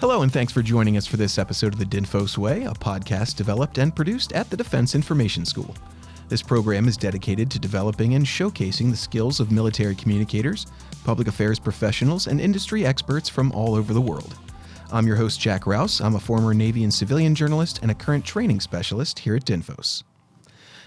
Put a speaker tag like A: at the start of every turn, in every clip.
A: Hello, and thanks for joining us for this episode of the DINFOS Way, a podcast developed and produced at the Defense Information School. This program is dedicated to developing and showcasing the skills of military communicators, public affairs professionals, and industry experts from all over the world. I'm your host, Jack Rouse. I'm a former Navy and civilian journalist and a current training specialist here at DINFOS.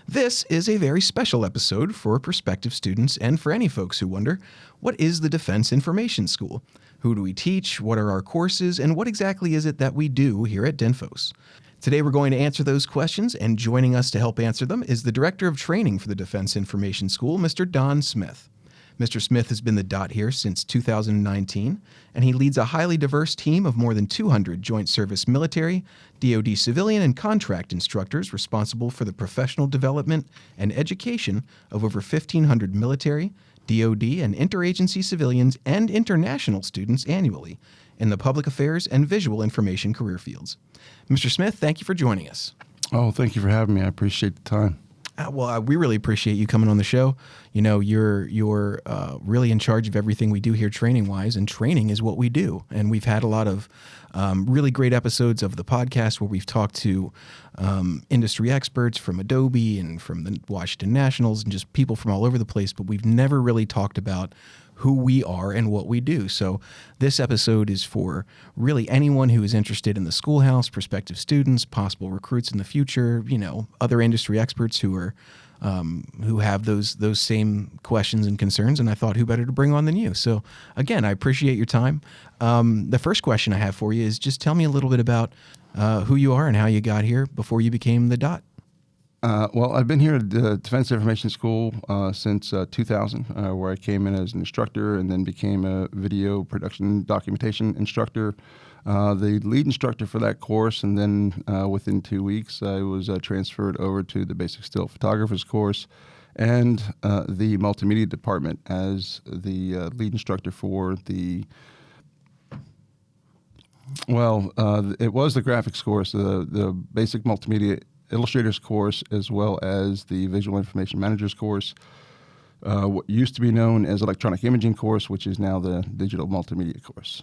A: This is a very special episode for prospective students and for any folks who wonder, what is the Defense Information School? Who do we teach? What are our courses? And what exactly is it that we do here at DINFOS? Today we're going to answer those questions, and joining us to help answer them is the Director of Training for the Defense Information School, Mr. Don Smith. Mr. Smith has been the DOT here since 2019, and he leads a highly diverse team of more than 200 Joint Service Military, DoD civilian, and contract instructors responsible for the professional development and education of over 1,500 military, DoD, and interagency civilians and international students annually in the public affairs and visual information career fields. Mr. Smith, thank you for joining us.
B: Oh, thank you for having me. I appreciate the time.
A: We really appreciate you coming on the show. You know, you're really in charge of everything we do here training-wise, and training is what we do. And we've had a lot of really great episodes of the podcast where we've talked to industry experts from Adobe and from the Washington Nationals and just people from all over the place, but we've never really talked about who we are and what we do. So this episode is for really anyone who is interested in the schoolhouse, prospective students, possible recruits in the future, you know, other industry experts who are who have those same questions and concerns. And I thought, who better to bring on than you? So again, I appreciate your time. The first question I have for you is just tell me a little bit about who you are and how you got here before you became the DOT.
B: Well, I've been here at the Defense Information School since 2000, where I came in as an instructor and then became a video production documentation instructor, the lead instructor for that course, and then within 2 weeks I was transferred over to the basic still photographers course and the multimedia department as the lead instructor for the it was the graphics course, the basic multimedia illustrators course, as well as the visual information managers course, what used to be known as electronic imaging course, which is now the digital multimedia course.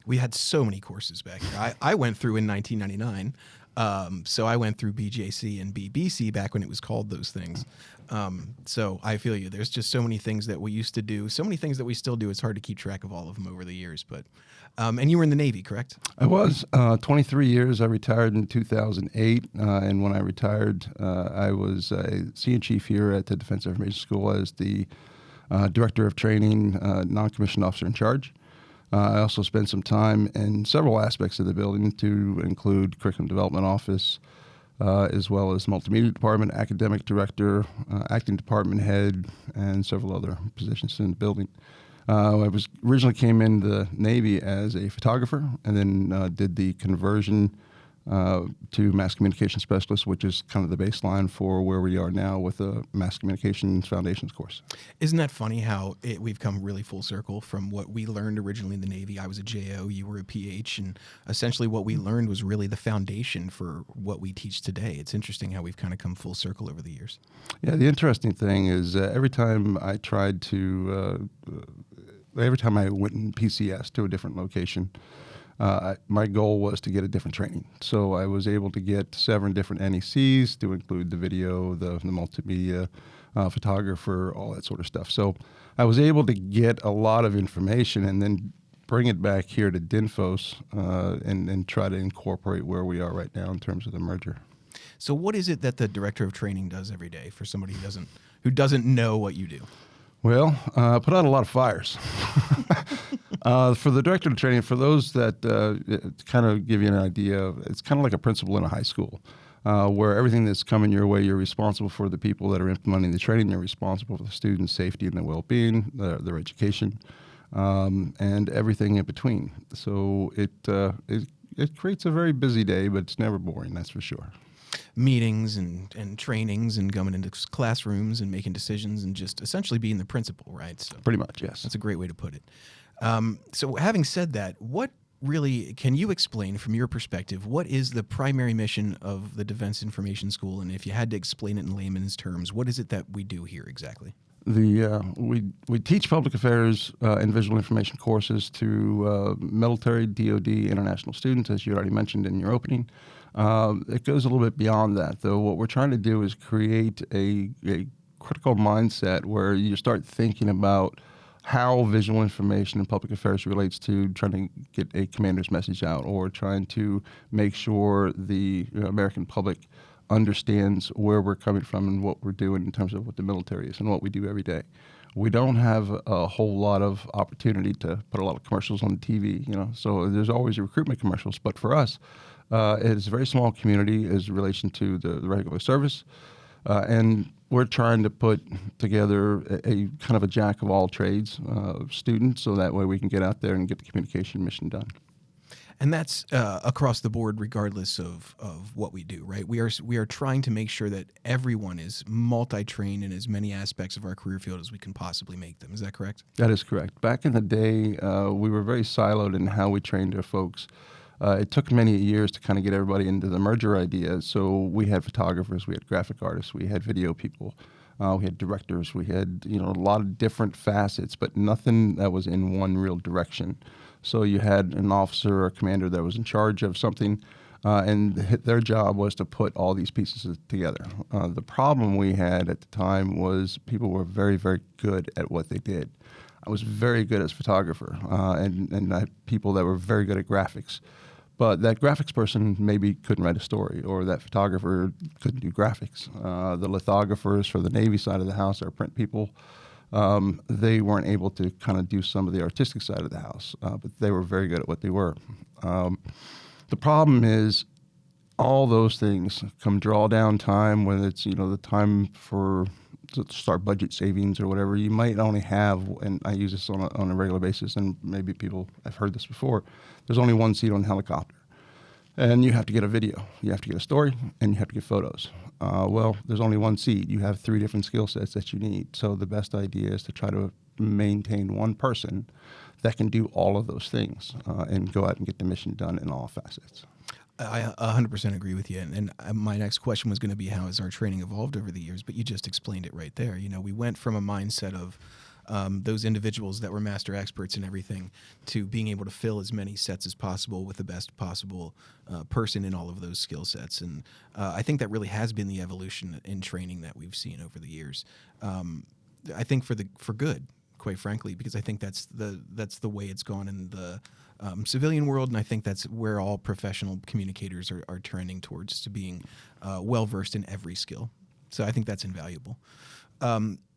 A: We had so many courses back here. I went through in 1999, so I went through BJC and BBC back when it was called those things. So I feel you. There's just so many things that we used to do, so many things that we still do. It's hard to keep track of all of them over the years. But and you were in the Navy, correct?
B: I was 23 years. I retired in 2008, and when I retired, I was a senior chief here at the Defense Information School as the director of training, non-commissioned officer in charge. I also spent some time in several aspects of the building, to include curriculum development office, as well as multimedia department, academic director, acting department head, and several other positions in the building. I originally came in the Navy as a photographer, and then did the conversion to mass communication specialist, which is kind of the baseline for where we are now with the mass communications foundations course.
A: Isn't that funny how we've come really full circle from what we learned originally in the Navy? I was a JO, you were a PH, and essentially what we learned was really the foundation for what we teach today. It's interesting how we've kind of come full circle over the years.
B: Yeah, the interesting thing is every time I went in PCS to a different location, my goal was to get a different training. So I was able to get 7 different NECs to include the video, the multimedia, photographer, all that sort of stuff. So I was able to get a lot of information and then bring it back here to DINFOS and try to incorporate where we are right now in terms of the merger.
A: So what is it that the director of training does every day for somebody who doesn't know what you do?
B: Well, put out a lot of fires. For the director of training, for those that kind of give you an idea, it's kind of like a principal in a high school, where everything that's coming your way, you're responsible for the people that are implementing the training. You're responsible for the students' safety and their well-being, their education, and everything in between. So it creates a very busy day, but it's never boring, that's for sure.
A: Meetings and trainings and going into classrooms and making decisions and just essentially being the principal, right? So
B: pretty much, yes.
A: That's a great way to put it. So having said that, what really, can you explain from your perspective, what is the primary mission of the Defense Information School? And if you had to explain it in layman's terms, what is it that we do here exactly?
B: We teach public affairs and visual information courses to military, DoD, international students, as you already mentioned in your opening. It goes a little bit beyond that, though. What we're trying to do is create a critical mindset where you start thinking about how visual information in public affairs relates to trying to get a commander's message out, or trying to make sure the American public understands where we're coming from and what we're doing in terms of what the military is and what we do every day. We don't have a whole lot of opportunity to put a lot of commercials on the TV, so there's always recruitment commercials. But for us, it is a very small community as relation to the regular service, and we're trying to put together a kind of a jack of all trades student, so that way we can get out there and get the communication mission done.
A: And that's across the board, regardless of what we do, right? We are trying to make sure that everyone is multi-trained in as many aspects of our career field as we can possibly make them. Is that correct?
B: That is correct. Back in the day, we were very siloed in how we trained our folks. It took many years to kind of get everybody into the merger idea. So we had photographers, we had graphic artists, we had video people, we had directors, we had a lot of different facets, but nothing that was in one real direction. So you had an officer or a commander that was in charge of something, and their job was to put all these pieces together. The problem we had at the time was people were very, very good at what they did. I was very good as a photographer, and I had people that were very good at graphics. But that graphics person maybe couldn't write a story, or that photographer couldn't do graphics. The lithographers for the Navy side of the house, our print people, they weren't able to kind of do some of the artistic side of the house, but they were very good at what they were. The problem is all those things come drawdown time, when it's the time for to start budget savings or whatever. You might only have, and I use this on a regular basis, and maybe people have heard this before, there's only one seat on a helicopter. And you have to get a video, you have to get a story, and you have to get photos. Well, there's only one seat. You have 3 different skill sets that you need. So the best idea is to try to maintain one person that can do all of those things and go out and get the mission done in all facets.
A: I 100% agree with you. And my next question was going to be, how has our training evolved over the years? But you just explained it right there. We went from a mindset of those individuals that were master experts in everything to being able to fill as many sets as possible with the best possible person in all of those skill sets. And I think that really has been the evolution in training that we've seen over the years. I think for good, quite frankly, because I think that's the way it's gone in the civilian world, and I think that's where all professional communicators are trending towards, to being well-versed in every skill. So I think that's invaluable.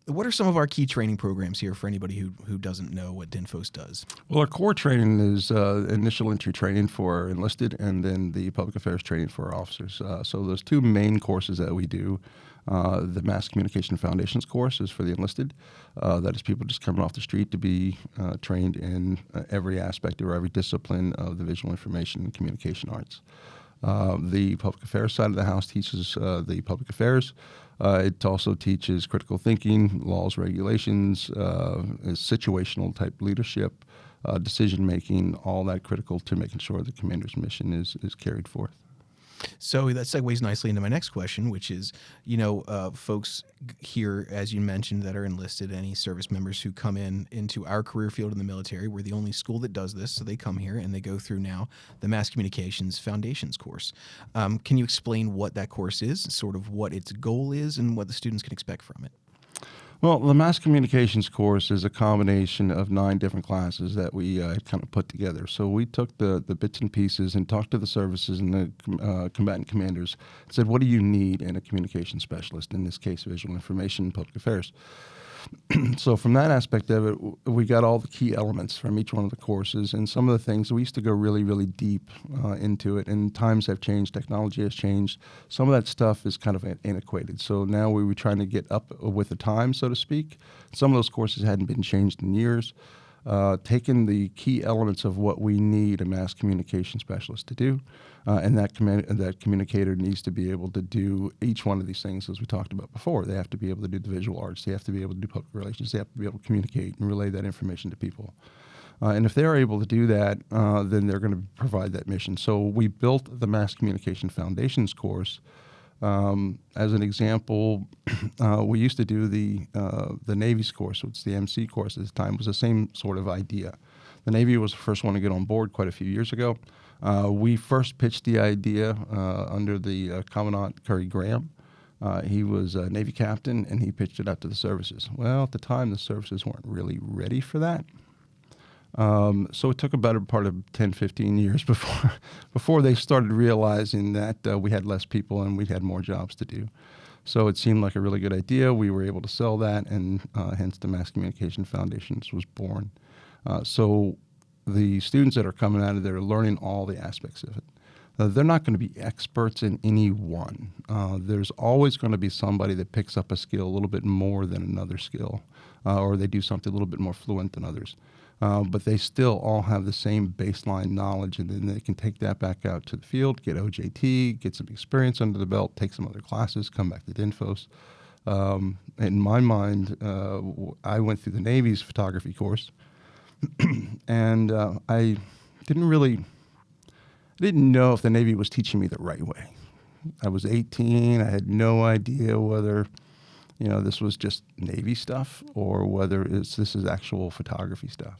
A: What are some of our key training programs here for anybody who doesn't know what DINFOS does?
B: Well, our core training is initial entry training for enlisted, and then the public affairs training for our officers. So those 2 main courses that we do. The Mass Communication Foundations course is for the enlisted. That is people just coming off the street to be trained in every aspect or every discipline of the visual information and communication arts. The public affairs side of the house teaches the public affairs. It also teaches critical thinking, laws, regulations, situational type leadership, decision making, all that critical to making sure the commander's mission is carried forth.
A: So that segues nicely into my next question, which is, folks here, as you mentioned, that are enlisted, any service members who come into our career field in the military, we're the only school that does this. So they come here and they go through now the Mass Communications Foundations course. Can you explain what that course is, sort of what its goal is, and what the students can expect from it?
B: Well, the Mass Communications course is a combination of 9 different classes that we kind of put together. So we took the bits and pieces and talked to the services and the combatant commanders and said, what do you need in a communication specialist, in this case, visual information and public affairs? So from that aspect of it, we got all the key elements from each one of the courses, and some of the things, we used to go really, really deep into it, and times have changed, technology has changed. Some of that stuff is kind of antiquated. So now we were trying to get up with the time, so to speak. Some of those courses hadn't been changed in years. Taking the key elements of what we need a mass communication specialist to do, and that communicator needs to be able to do each one of these things, as we talked about before. They have to be able to do the visual arts. They have to be able to do public relations. They have to be able to communicate and relay that information to people. And if they're able to do that, then they're going to provide that mission. So we built the Mass Communication Foundations course As an example, we used to do the Navy's course, which the MC course at the time was the same sort of idea. The Navy was the first one to get on board quite a few years ago. We first pitched the idea under the Commandant Curry Graham. He was a Navy captain, and he pitched it out to the services. Well, at the time, the services weren't really ready for that. So it took a better part of 10, 15 years before they started realizing that we had less people and we had more jobs to do. So it seemed like a really good idea. We were able to sell that, and hence the Mass Communication Foundations was born. So the students that are coming out of there are learning all the aspects of it. They're not going to be experts in any one. There's always going to be somebody that picks up a skill a little bit more than another skill, or they do something a little bit more fluent than others. But they still all have the same baseline knowledge, and then they can take that back out to the field, get OJT, get some experience under the belt, take some other classes, come back to DINFOS. In my mind, I went through the Navy's photography course, and I didn't know if the Navy was teaching me the right way. I was 18. I had no idea whether, this was just Navy stuff or whether this is actual photography stuff.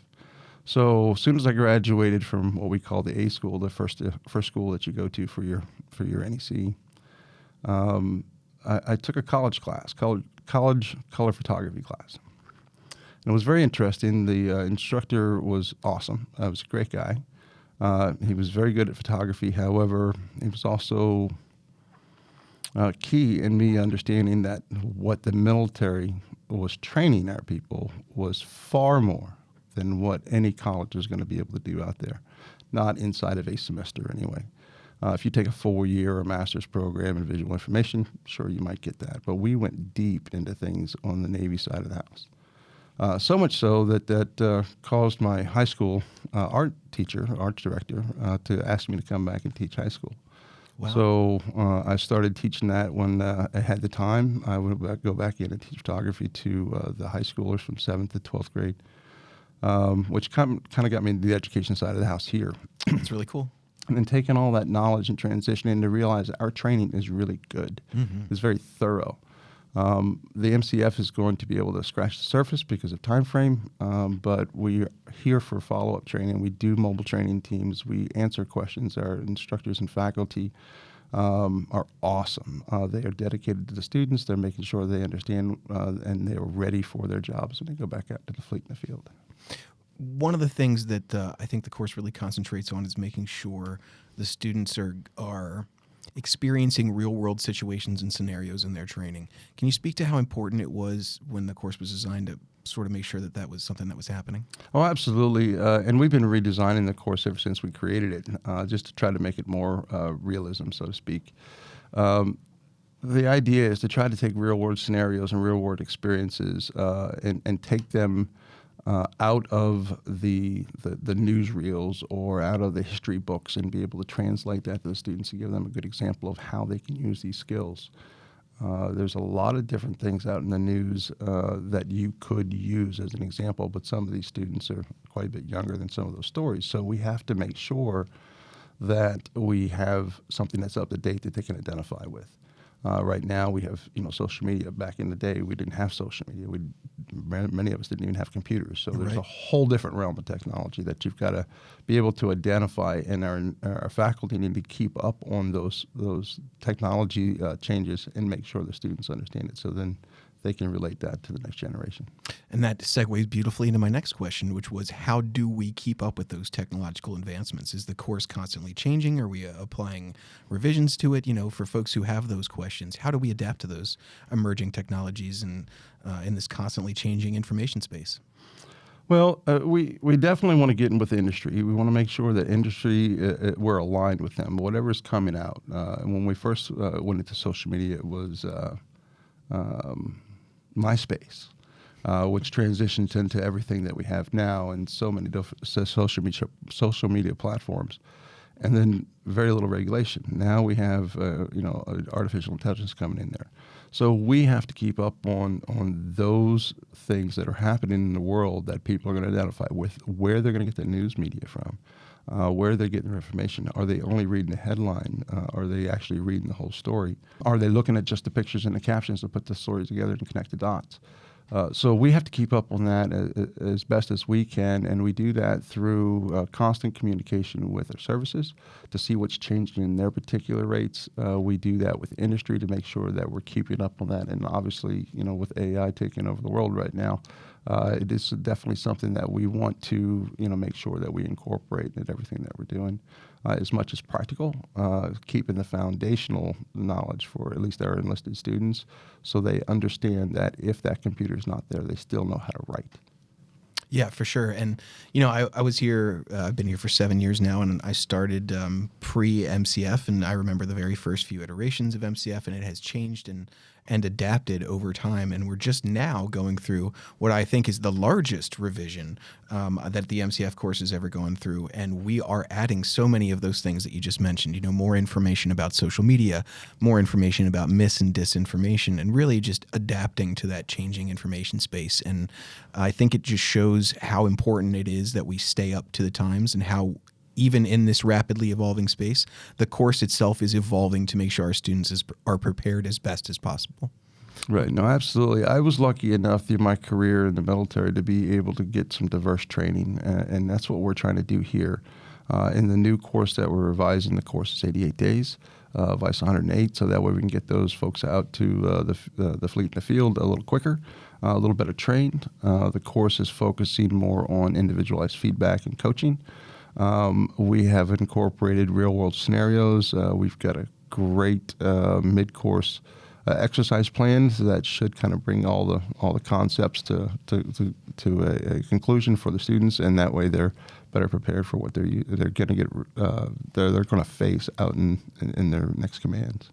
B: So as soon as I graduated from what we call the A school, the first school that you go to for your NEC, I took a college class, college color photography class. And it was very interesting. The instructor was awesome. He was a great guy. He was very good at photography. However, he was also key in me understanding that what the military was training our people was far more than what any college was going to be able to do out there, not inside of a semester anyway. If you take a 4-year or master's program in visual information, sure, you might get that. But we went deep into things on the Navy side of the house. So much so that caused my high school art director, to ask me to come back and teach high school.
A: Wow.
B: So I started teaching that when I had the time. I would go back in and teach photography to the high schoolers from 7th to 12th grade, which kind of got me into the education side of the house here.
A: That's really cool.
B: And then taking all that knowledge and transitioning to realize that our training is really good. Mm-hmm. It's very thorough. The MCF is going to be able to scratch the surface because of time frame, but we're here for follow-up training. We do mobile training teams. We answer questions. Our instructors and faculty are awesome. They are dedicated to the students. They're making sure they understand and they're ready for their jobs when they go back out to the fleet in the field.
A: One of the things that I think the course really concentrates on is making sure the students are experiencing real-world situations and scenarios in their training. Can you speak to how important it was when the course was designed to sort of make sure that that was something that was happening?
B: Oh, absolutely. And we've been redesigning the course ever since we created it, just to try to make it more realism, so to speak. The idea is to try to take real-world scenarios and real-world experiences and take them out of the newsreels or out of the history books and be able to translate that to the students and give them a good example of how they can use these skills. There's a lot of different things out in the news that you could use as an example, but some of these students are quite a bit younger than some of those stories. So we have to make sure that we have something that's up to date that they can identify with. Right now, we have social media. Back in the day, we didn't have social media. Many of us didn't even have computers. So there's a whole different realm of technology that you've got to be able to identify, and our faculty need to keep up on those technology changes and make sure the students understand it. So then they can relate that to the next generation.
A: And that segues beautifully into my next question, which was, how do we keep up with those technological advancements? Is the course constantly changing? Are we applying revisions to it? For folks who have those questions, how do we adapt to those emerging technologies and in this constantly changing information space?
B: Well, we definitely want to get in with the industry. We want to make sure that industry, we're aligned with them, whatever's coming out. And when we first went into social media, it was MySpace, which transitioned into everything that we have now and so many different social media platforms, and then very little regulation. Now we have artificial intelligence coming in there, so we have to keep up on those things that are happening in the world that people are going to identify with, where they're going to get the news media from. where they're getting their information. Are they only reading the headline? Are they actually reading the whole story? Are they looking at just the pictures and the captions to put the stories together and connect the dots? So we have to keep up on that as best as we can, and we do that through constant communication with our services to see what's changing in their particular rates. We do that with industry to make sure that we're keeping up on that, and obviously, with AI taking over the world right now, it is definitely something that we want to, make sure that we incorporate in everything that we're doing as much as practical, keeping the foundational knowledge for at least our enlisted students so they understand that if that computer is not there, they still know how to write.
A: Yeah, for sure. And, I was here, I've been here for 7 years now, and I started pre-MCF, and I remember the very first few iterations of MCF, and it has changed and adapted over time. And we're just now going through what I think is the largest revision that the MCF course has ever gone through. And we are adding so many of those things that you just mentioned, more information about social media, more information about mis and disinformation, and really just adapting to that changing information space. And I think it just shows how important it is that we stay up to the times, and how even in this rapidly evolving space, the course itself is evolving to make sure our students are prepared as best as possible.
B: Right. No, absolutely. I was lucky enough through my career in the military to be able to get some diverse training, and that's what we're trying to do here. In the new course that we're revising, the course is 88 days, Vice 108, so that way we can get those folks out to the fleet in the field a little quicker, a little better trained. The course is focusing more on individualized feedback and coaching. We have incorporated real-world scenarios. We've got a great mid-course exercise plan that should kind of bring all the concepts to a conclusion for the students, and that way they're better prepared for what they're going to get. They're going to face out in their next commands.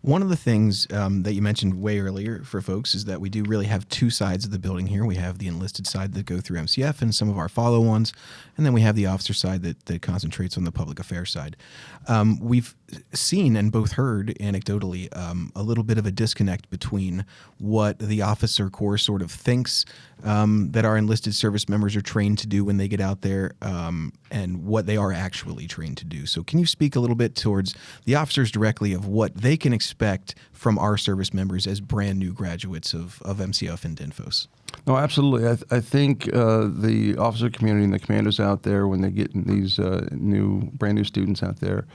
A: One of the things that you mentioned way earlier for folks is that we do really have two sides of the building here. We have the enlisted side that go through MCF and some of our follow-ons, and then we have the officer side that concentrates on the public affairs side. We've seen and both heard anecdotally a little bit of a disconnect between what the officer corps sort of thinks that our enlisted service members are trained to do when they get out there and what they are actually trained to do. So can you speak a little bit towards the officers directly of what they can expect from our service members as brand new graduates of MCF and DINFOS?
B: No, absolutely. I think the officer community and the commanders out there, when they get these brand new students out there,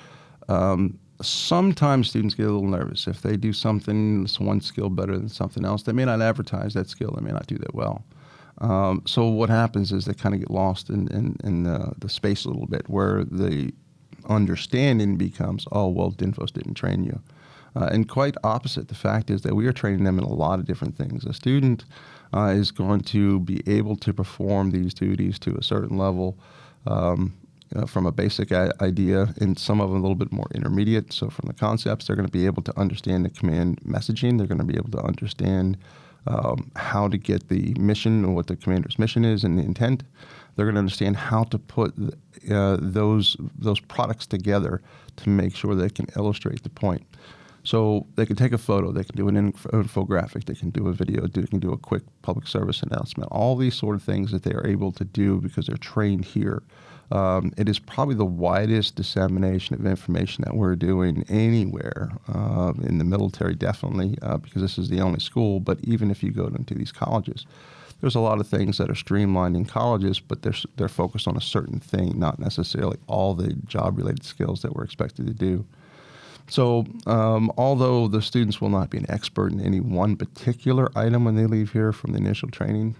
B: sometimes students get a little nervous. If they do something, this one skill better than something else, they may not advertise that skill. They may not do that well. So what happens is they kind of get lost in the space a little bit, where the understanding becomes, oh, well, DINFOS didn't train you. And quite opposite. The fact is that we are training them in a lot of different things. A student is going to be able to perform these duties to a certain level from a basic idea, and some of them a little bit more intermediate. So from the concepts, they're going to be able to understand the command messaging. They're going to be able to understand how to get the mission and what the commander's mission is and the intent. They're going to understand how to put those products together to make sure they can illustrate the point. So they can take a photo, they can do an infographic, they can do a video, they can do a quick public service announcement, all these sort of things that they are able to do because they're trained here. It is probably the widest dissemination of information that we're doing anywhere in the military, definitely, because this is the only school. But even if you go into these colleges, there's a lot of things that are streamlined in colleges, but they're focused on a certain thing, not necessarily all the job-related skills that we're expected to do. So although the students will not be an expert in any one particular item when they leave here from the initial training,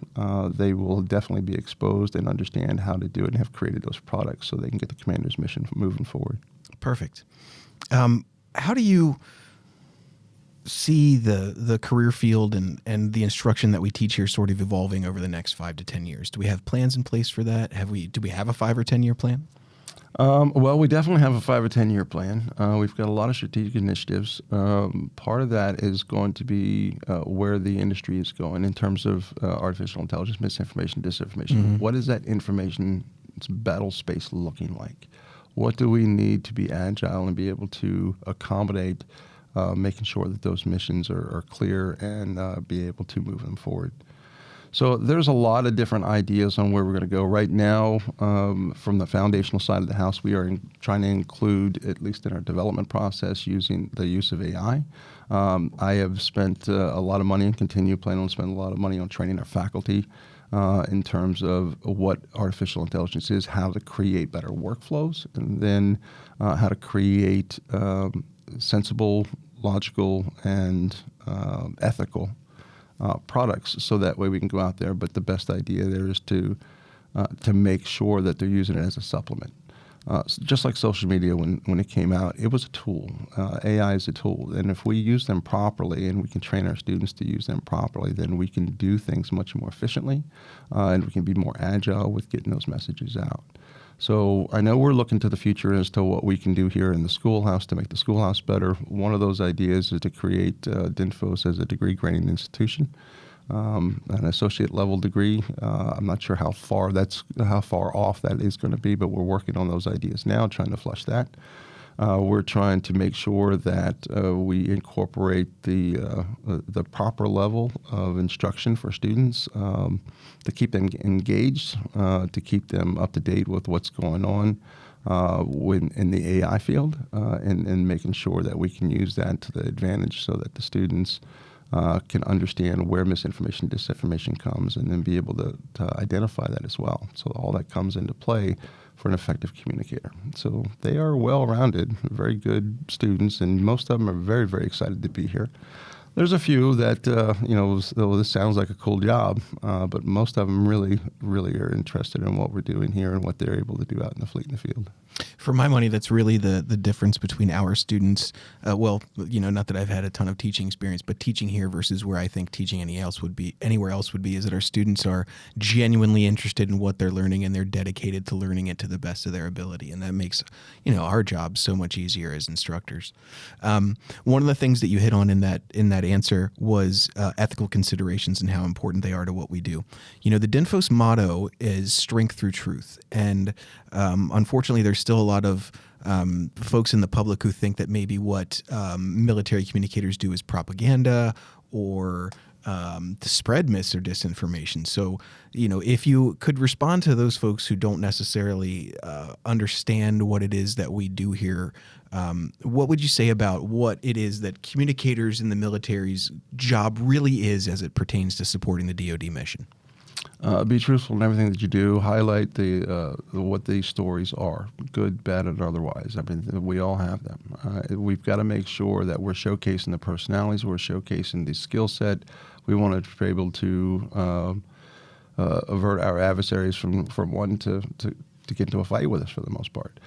B: they will definitely be exposed and understand how to do it and have created those products so they can get the commander's mission moving forward.
A: Perfect. How do you see the career field and the instruction that we teach here sort of evolving over the next 5 to 10 years? Do we have plans in place for that? Do we have a 5 or 10 year plan?
B: Well, we definitely have a 5 or 10 year plan. We've got a lot of strategic initiatives. Part of that is going to be where the industry is going in terms of artificial intelligence, misinformation, disinformation. Mm-hmm. What is that information battle space looking like? What do we need to be agile and be able to accommodate making sure that those missions are clear and be able to move them forward? So there's a lot of different ideas on where we're going to go. Right now, from the foundational side of the house, we are trying to include, at least in our development process, using the use of AI. I have spent a lot of money and continue planning on spending a lot of money on training our faculty in terms of what artificial intelligence is, how to create better workflows, and then how to create sensible, logical, and ethical products, so that way we can go out there. But the best idea there is to make sure that they're using it as a supplement. Just like social media, when it came out, it was a tool. AI is a tool, and if we use them properly and we can train our students to use them properly, then we can do things much more efficiently, and we can be more agile with getting those messages out. So I know we're looking to the future as to what we can do here in the schoolhouse to make the schoolhouse better. One of those ideas is to create DINFOS as a degree granting institution, an associate level degree. I'm not sure how far off that is going to be, but we're working on those ideas now, trying to flush that. We're trying to make sure that we incorporate the proper level of instruction for students to keep them engaged, to keep them up to date with what's going on in the AI field, and making sure that we can use that to the advantage so that the students can understand where misinformation, disinformation comes, and then be able to identify that as well. So all that comes into play for an effective communicator. So they are well-rounded, very good students, and most of them are very, very excited to be here. There's a few that, this sounds like a cool job, but most of them really, really are interested in what we're doing here and what they're able to do out in the fleet in the field.
A: For my money, that's really the difference between our students. Not that I've had a ton of teaching experience, but teaching here versus where I think teaching anywhere else would be, is that our students are genuinely interested in what they're learning, and they're dedicated to learning it to the best of their ability. And that makes, our job so much easier as instructors. One of the things that you hit on in that answer was ethical considerations and how important they are to what we do. The DINFOS motto is strength through truth. And unfortunately, there's still a lot of folks in the public who think that maybe what military communicators do is propaganda or to spread mis or disinformation. So, if you could respond to those folks who don't necessarily understand what it is that we do here, what would you say about what it is that communicators in the military's job really is as it pertains to supporting the DoD mission?
B: Be truthful in everything that you do. Highlight what these stories are, good, bad, and otherwise. I mean, we all have them. We've got to make sure that we're showcasing the personalities, we're showcasing the skill set. We want to be able to avert our adversaries from one to get into a fight with us for the most part.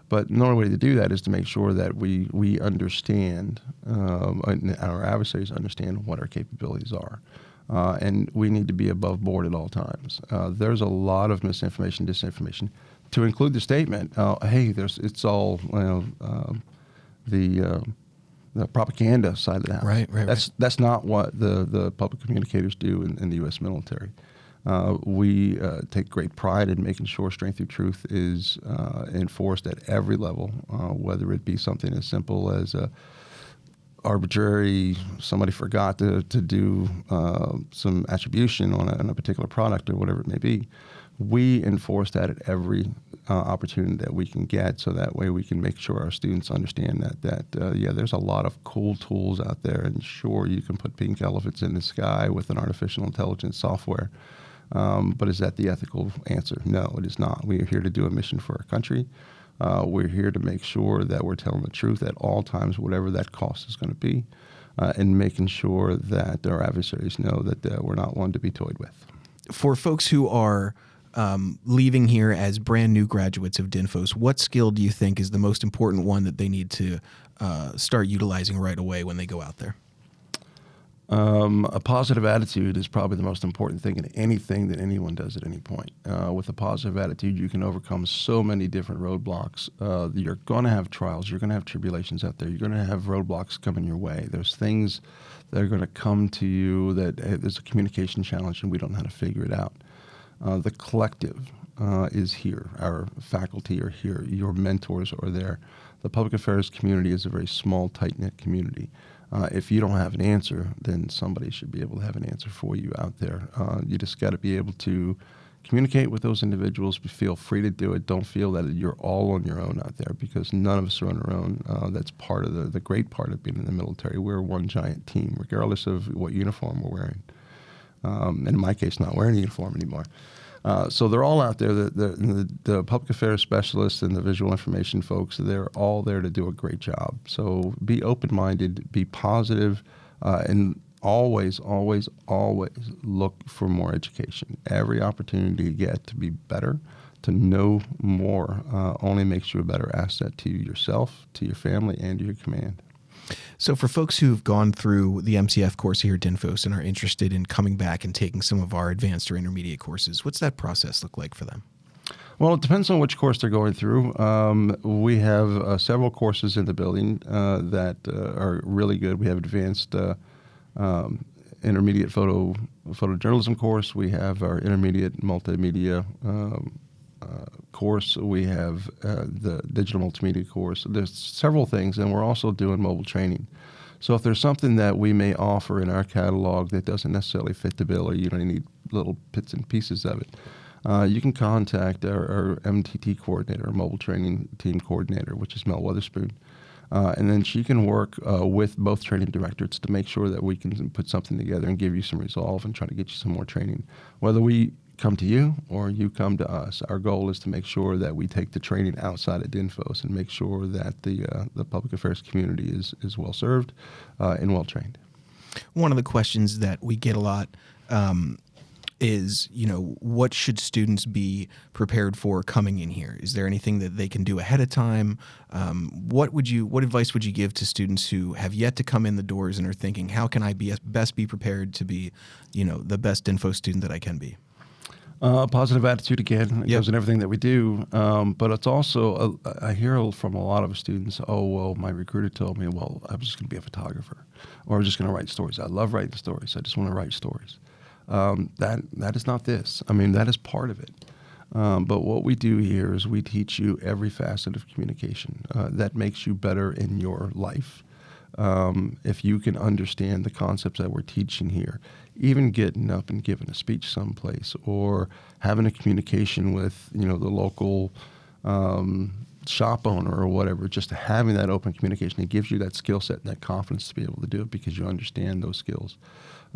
B: But the only way to do that is to make sure that we understand, and our adversaries understand what our capabilities are. And we need to be above board at all times. There's a lot of misinformation, disinformation, to include the statement, it's all the propaganda side of the house.
A: Right.
B: That's not what the public communicators do in the U.S. military. We take great pride in making sure strength through truth is enforced at every level, whether it be something as simple as arbitrary, somebody forgot to do some attribution on a particular product or whatever it may be. We enforce that at every opportunity that we can get, so that way we can make sure our students understand that there's a lot of cool tools out there, and sure, you can put pink elephants in the sky with an artificial intelligence software, but is that the ethical answer? No, it is not. We are here to do a mission for our country. We're here to make sure that we're telling the truth at all times, whatever that cost is going to be, and making sure that our adversaries know that we're not one to be toyed with.
A: For folks who are leaving here as brand new graduates of DINFOS, what skill do you think is the most important one that they need to start utilizing right away when they go out there?
B: A positive attitude is probably the most important thing in anything that anyone does at any point. With a positive attitude, you can overcome so many different roadblocks. You're going to have trials. You're going to have tribulations out there. You're going to have roadblocks coming your way. There's things that are going to come to you that there's a communication challenge and we don't know how to figure it out. The collective is here. Our faculty are here. Your mentors are there. The public affairs community is a very small, tight-knit community. If you don't have an answer, then somebody should be able to have an answer for you out there. You just got to be able to communicate with those individuals. Feel free to do it. Don't feel that you're all on your own out there, because none of us are on our own. That's part of the great part of being in the military. We're one giant team, regardless of what uniform we're wearing. And in my case, not wearing a uniform anymore. So they're all out there. The public affairs specialists and the visual information folks, they're all there to do a great job. So be open-minded, be positive, and always, always, always look for more education. Every opportunity you get to be better, to know more, only makes you a better asset to yourself, to your family, and to your command.
A: So for folks who've gone through the MCF course here at DINFOS and are interested in coming back and taking some of our advanced or intermediate courses, what's that process look like for them?
B: Well, it depends on which course they're going through. We have several courses in the building that are really good. We have advanced intermediate photojournalism course. We have our intermediate multimedia course. We have the digital multimedia course. There's several things, and we're also doing mobile training. So if there's something that we may offer in our catalog that doesn't necessarily fit the bill, or you don't need little bits and pieces of it, you can contact our MTT coordinator, our mobile training team coordinator, which is Mel Weatherspoon. And then she can work with both training directors to make sure that we can put something together and give you some resolve and try to get you some more training. Whether we come to you or you come to us, our goal is to make sure that we take the training outside of DINFOS and make sure that the public affairs community is well served and well trained.
A: One of the questions that we get a lot is, what should students be prepared for coming in here? Is there anything that they can do ahead of time? What advice would you give to students who have yet to come in the doors and are thinking, how can I best be prepared to be, the best DINFOS student that I can be?
B: Positive attitude again. It goes in everything that we do. But it's also, I hear from a lot of students, my recruiter told me, I was just going to be a photographer, or I was just going to write stories. I love writing stories. I just want to write stories. That is not this. I mean, that is part of it. But what we do here is we teach you every facet of communication that makes you better in your life. If you can understand the concepts that we're teaching here, even getting up and giving a speech someplace, or having a communication with, the local shop owner or whatever, just having that open communication, it gives you that skill set and that confidence to be able to do it because you understand those skills.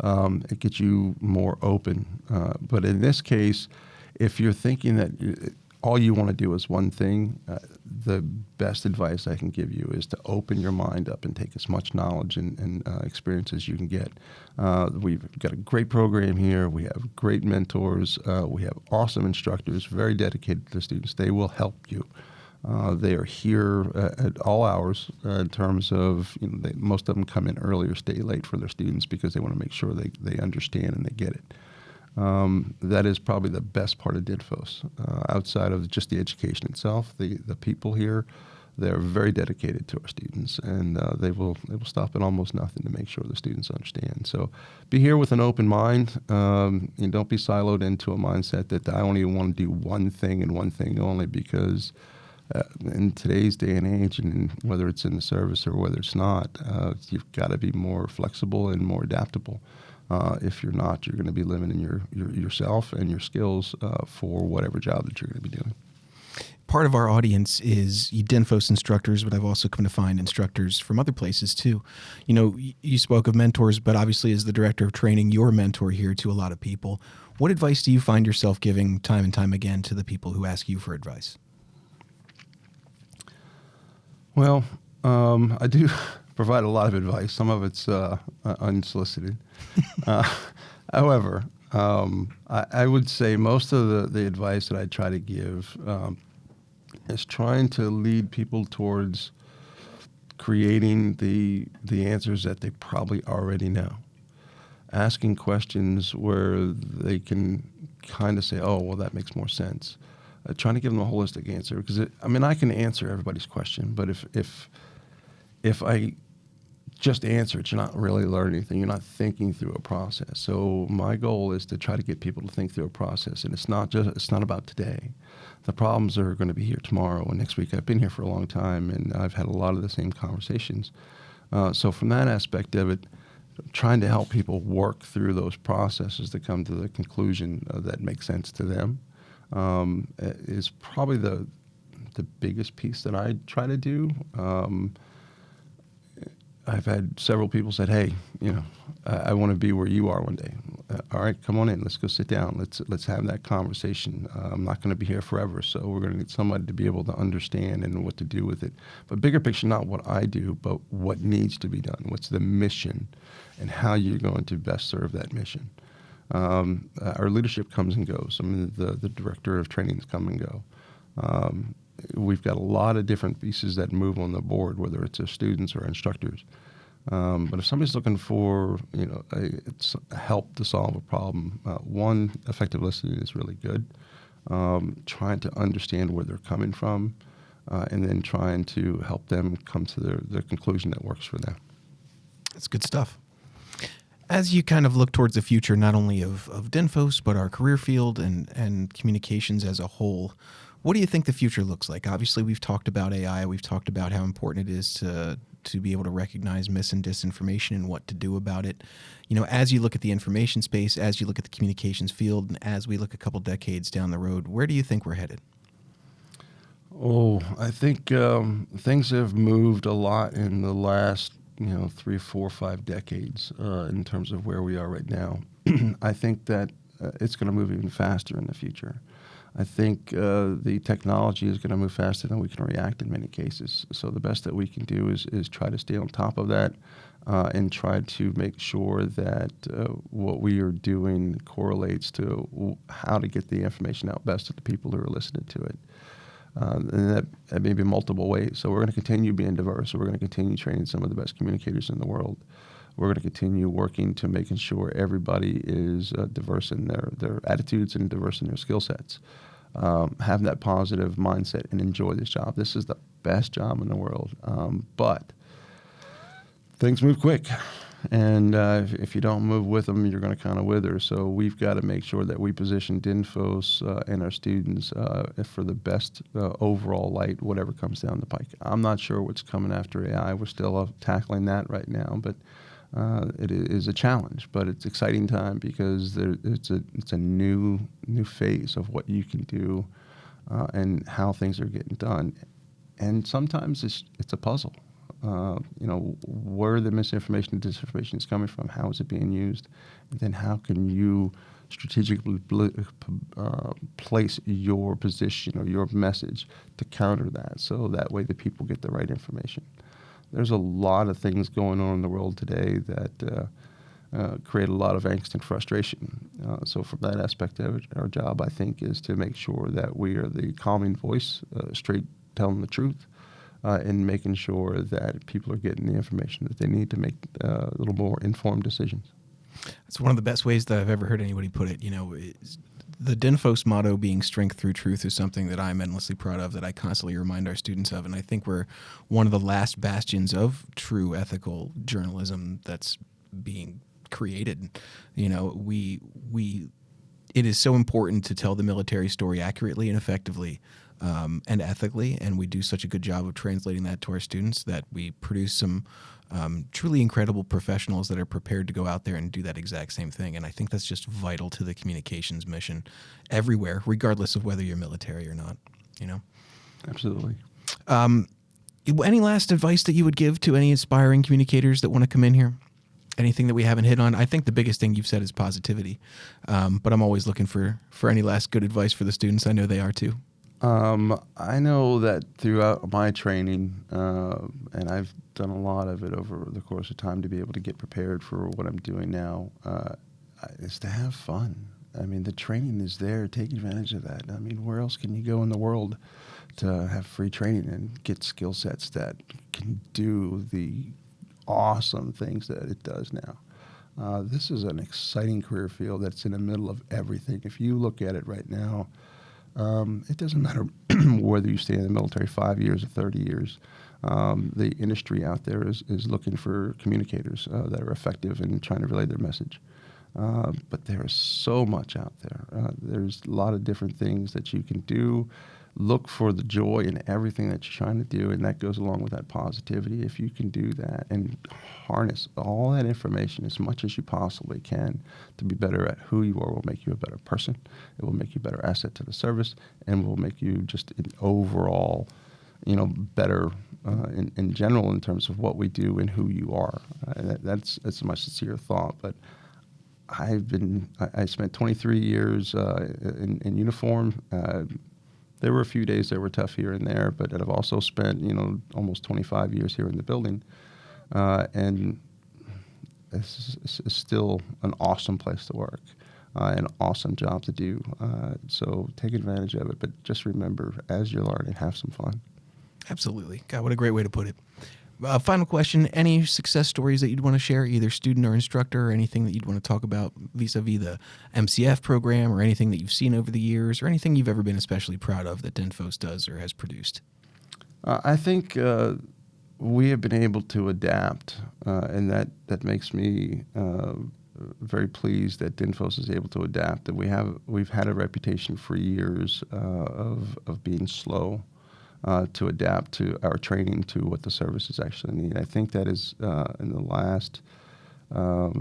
B: It gets you more open. But in this case, if you're thinking that all you want to do is one thing, the best advice I can give you is to open your mind up and take as much knowledge and experience as you can get. We've got a great program here. We have great mentors. We have awesome instructors, very dedicated to the students. They will help you. They are here at all hours in terms of, most of them come in early or stay late for their students because they want to make sure they understand and they get it. That is probably the best part of DINFOS. Outside of just the education itself, the people here, they're very dedicated to our students, and they will stop at almost nothing to make sure the students understand. So be here with an open mind. And don't be siloed into a mindset that I only want to do one thing and one thing only, because in today's day and age, and whether it's in the service or whether it's not, you've got to be more flexible and more adaptable. If you're not, you're going to be limiting yourself and your skills for whatever job that you're going to be doing.
A: Part of our audience is DINFOS instructors, but I've also come to find instructors from other places too. You spoke of mentors, but obviously as the director of training, you're a mentor here to a lot of people. What advice do you find yourself giving time and time again to the people who ask you for advice? Well,
B: I do provide a lot of advice. Some of it's unsolicited. However, I would say most of the advice that I try to give is trying to lead people towards creating the answers that they probably already know. Asking questions where they can kind of say, that makes more sense. Trying to give them a holistic answer, because I can answer everybody's question, but if I just answer it, you're not really learning anything. You're not thinking through a process. So my goal is to try to get people to think through a process, and it's not about today. The problems are going to be here tomorrow and next week. I've been here for a long time, and I've had a lot of the same conversations. So from that aspect of it, trying to help people work through those processes to come to the conclusion that makes sense to them is probably the biggest piece that I try to do. I've had several people said, "Hey, I want to be where you are one day. All right, come on in. Let's go sit down. Let's have that conversation. I'm not going to be here forever, so we're going to need somebody to be able to understand and what to do with it. But bigger picture, not what I do, but what needs to be done. What's the mission, and how you're going to best serve that mission." Our leadership comes and goes. I mean, the director of trainings come and go. We've got a lot of different pieces that move on the board, whether it's our students or our instructors. But if somebody's looking for, it's help to solve a problem, one, effective listening is really good. Trying to understand where they're coming from, and then trying to help them come to their conclusion that works for them.
A: That's good stuff. As you kind of look towards the future, not only of DINFOS, but our career field and communications as a whole, what do you think the future looks like? Obviously, we've talked about AI. We've talked about how important it is to be able to recognize mis and disinformation and what to do about it. As you look at the information space, as you look at the communications field, and as we look a couple decades down the road, where do you think we're headed?
B: Oh, I think things have moved a lot in the last 3, 4, 5 decades in terms of where we are right now. I think that it's going to move even faster in the future. I think the technology is going to move faster than we can react in many cases. So the best that we can do is try to stay on top of that and try to make sure that what we are doing correlates to how to get the information out best to the people who are listening to it. And that may be multiple ways. So we're going to continue being diverse. So we're going to continue training some of the best communicators in the world. We're going to continue working to making sure everybody is diverse in their attitudes and diverse in their skill sets. Have that positive mindset and enjoy this job. This is the best job in the world. But things move quick. And if you don't move with them, you're going to kind of wither. So we've got to make sure that we position DINFOS and our students for the best overall light, whatever comes down the pike. I'm not sure what's coming after AI. We're still tackling that right now, but it is a challenge. But it's an exciting time because it's a new phase of what you can do and how things are getting done. And sometimes it's a puzzle. Where the misinformation and disinformation is coming from, how is it being used, and then how can you strategically place your position or your message to counter that, so that way the people get the right information. There's a lot of things going on in the world today that create a lot of angst and frustration. So from that aspect of it, our job, I think, is to make sure that we are the calming voice, straight telling the truth, and making sure that people are getting the information that they need to make a little more informed decisions.
A: It's one of the best ways that I've ever heard anybody put it. The DINFOS motto being strength through truth is something that I'm endlessly proud of, that I constantly remind our students of. And I think we're one of the last bastions of true ethical journalism that's being created. It is so important to tell the military story accurately and effectively. And ethically, and we do such a good job of translating that to our students that we produce some truly incredible professionals that are prepared to go out there and do that exact same thing. And I think that's just vital to the communications mission everywhere, regardless of whether you're military or not.
B: Absolutely.
A: Any last advice that you would give to any aspiring communicators that want to come in here? Anything that we haven't hit on? I think the biggest thing you've said is positivity, but I'm always looking for any last good advice for the students. I know they are too.
B: I know that throughout my training, and I've done a lot of it over the course of time to be able to get prepared for what I'm doing now, is to have fun. I mean, the training is there. Take advantage of that. I mean, where else can you go in the world to have free training and get skill sets that can do the awesome things that it does now? This is an exciting career field that's in the middle of everything. If you look at it right now, it doesn't matter whether you stay in the military 5 years or 30 years. The industry out there is looking for communicators that are effective in trying to relay their message. But there is so much out there. There's a lot of different things that you can do. look for the joy in everything that you're trying to do, and that goes along with that positivity. If you can do that and harness all that information as much as you possibly can to be better at who you are, will make you a better person. It will make you a better asset to the service, and will make you just an overall, better in general in terms of what we do and who you are. That's my sincere thought. But I spent 23 years in uniform. There were a few days that were tough here and there, but I've also spent, almost 25 years here in the building. And it's still an awesome place to work, an awesome job to do. So take advantage of it, but just remember, as you're learning, have some fun.
A: Absolutely. God, what a great way to put it. Final question, any success stories that you'd want to share, either student or instructor, or anything that you'd want to talk about vis-a-vis the MCF program, or anything that you've seen over the years, or anything you've ever been especially proud of that DINFOS does or has produced?
B: I think we have been able to adapt, and that makes me very pleased that DINFOS is able to adapt. And we've had a reputation for years of being slow to adapt to our training to what the services actually need. I think that is in the last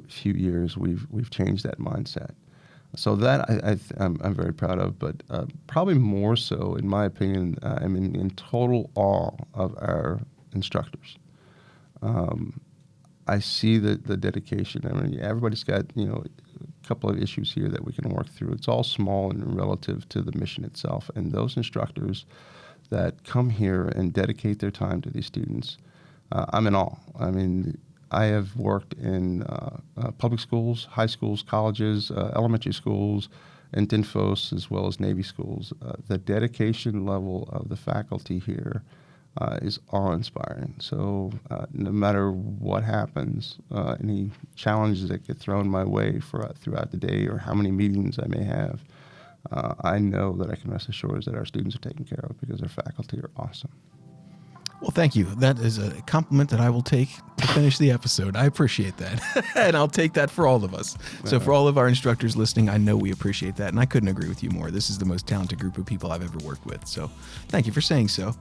B: few years we've changed that mindset. So that I'm very proud of, but probably more so, in my opinion, I'm in total awe of our instructors. I see the dedication. I mean, everybody's got a couple of issues here that we can work through. It's all small and relative to the mission itself, and those instructors that come here and dedicate their time to these students, I'm in awe. I mean, I have worked in public schools, high schools, colleges, elementary schools, and DINFOS, as well as Navy schools. The dedication level of the faculty here is awe-inspiring. So no matter what happens, any challenges that get thrown my way throughout the day, or how many meetings I may have, I know that I can rest assured that our students are taken care of because our faculty are awesome.
A: Well, thank you. That is a compliment that I will take to finish the episode. I appreciate that. And I'll take that for all of us. So for all of our instructors listening, I know we appreciate that. And I couldn't agree with you more. This is the most talented group of people I've ever worked with. So thank you for saying so.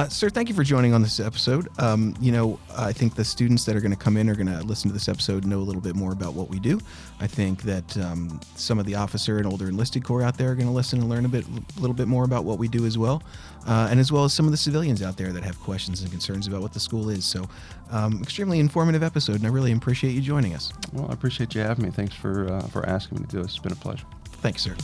A: Sir, thank you for joining on this episode. I think the students that are going to come in are going to listen to this episode know a little bit more about what we do. I think that some of the officer and older enlisted corps out there are going to listen and learn a little bit more about what we do as well. And as well as some of the civilians out there that have questions and concerns about what the school is. So extremely informative episode, and I really appreciate you joining us.
B: Well, I appreciate you having me. Thanks for asking me to do this. It's been a pleasure.
A: Thanks, sir.